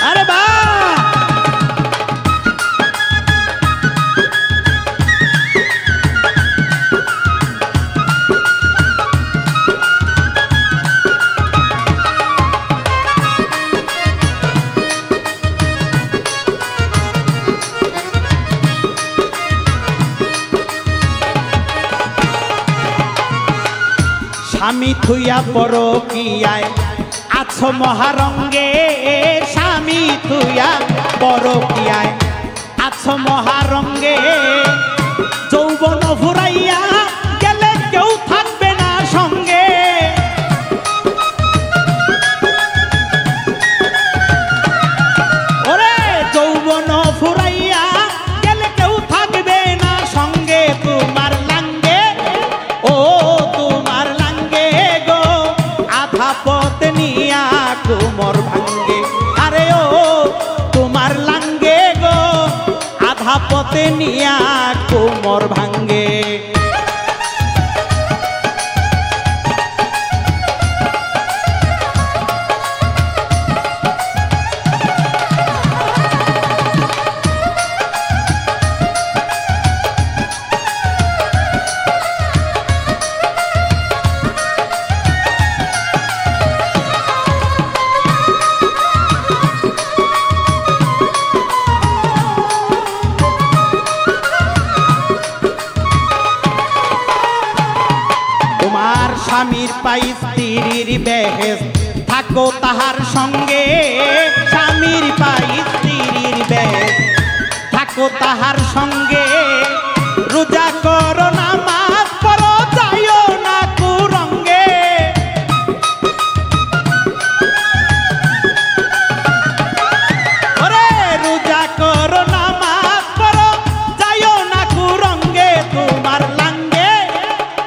আরে বাহ স্বামী থুইয়া পরকিয়ায় আছো মহারঙ্গে স্বামী থুইয়া পরকিয়ায় আছো মহারঙ্গে যৌবন ফুরাইয়া গেলে কেউ থাকবে না সঙ্গে ওরে যৌবন ফুরাইয়া গেলে কেউ থাকবে না সঙ্গে তোমার লাঙ্গে ও পথ নিয়া কুমর ভাঙ্গে আরে ও তোমার লাঙ্গে গো আধা পথে নিয়া কুমর ভাঙ্গে স্বামীর পাই স্ত্রীর বেহেস থাকো তাহার সঙ্গে স্বামীর পাই স্ত্রীর বেহেস থাকো তাহার সঙ্গে রোজা করো নামাজ পড়ো যাইও না কুরঙ্গে ওরে রোজা করো নামাজ পড়ো যাইও না কুরঙ্গে তোমার লাঙ্গে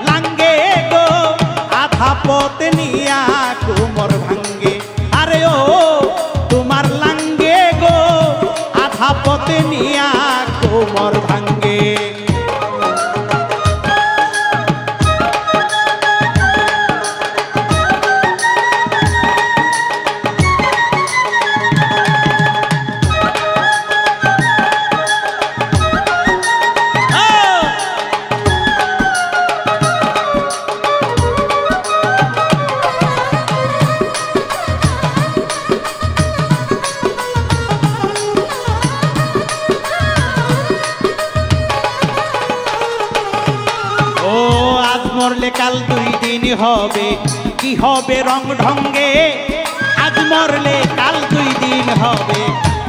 লাঙ্গে গো আধা পথ নিয়া কুমর ভাঙ্গে আরে ও তোমার লাঙ্গে গো আধা পথ নিয়া কুমর ভাঙ্গে মরলে কাল 2 দিন হবে কি হবে রং ঢঙ্গে আজ মরলে কাল 2 দিন হবে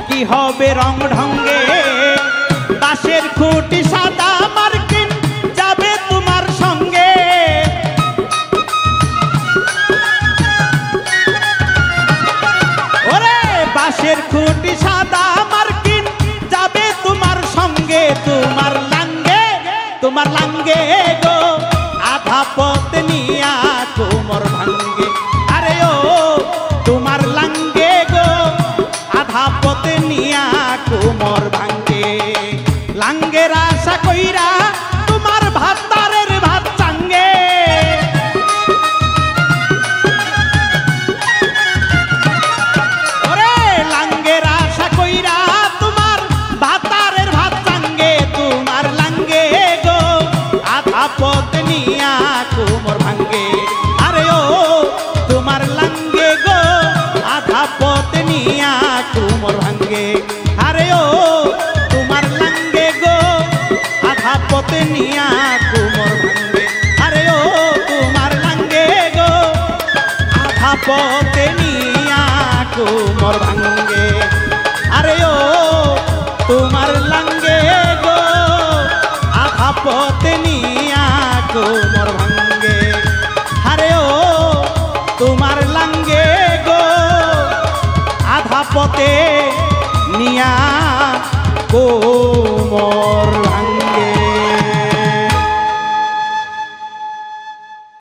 কি হবে রং ঢঙ্গে বাঁশের খুঁটি সাদা মার্কিন যাবে তোমার সঙ্গে ওরে বাঁশের খুঁটি সাদা মার্কিন যাবে তোমার সঙ্গে তোমার লাঙ্গে গো আধা পথ নিয়া কুমর ভাঙ্গে আরে ও তোমার লাঙ্গে গো আধা পথ নিয়া কুমর ভাঙ্গে লাঙ্গের আশা কইরা তোমার ভাতারের ভাত চাঙ্গে ওরে লাঙ্গের আশা কইরা তোমার ভাতারের ভাত চাঙ্গে তোমার লাঙ্গে গো আধা পথ নিয়া কুমর ভাঙ্গে আরে ও তোমার লাঙ্গে গো আধা পথ নিয়া কুমর ভাঙ্গে আরে ও তোমার লাঙ্গে গো আধা পথ নিয়া কুমর ভাঙ্গে আরে ও তোমার লাঙ্গে গো আধা পথ নিয়া কুমর ভাঙ্গে আরে ও তোমার লাঙ্গে গো আধা পথ নিয়া কুমর ভাঙ্গে আরে ও তোমার লাঙ্গে গো আধা পথে নিয়া কুমর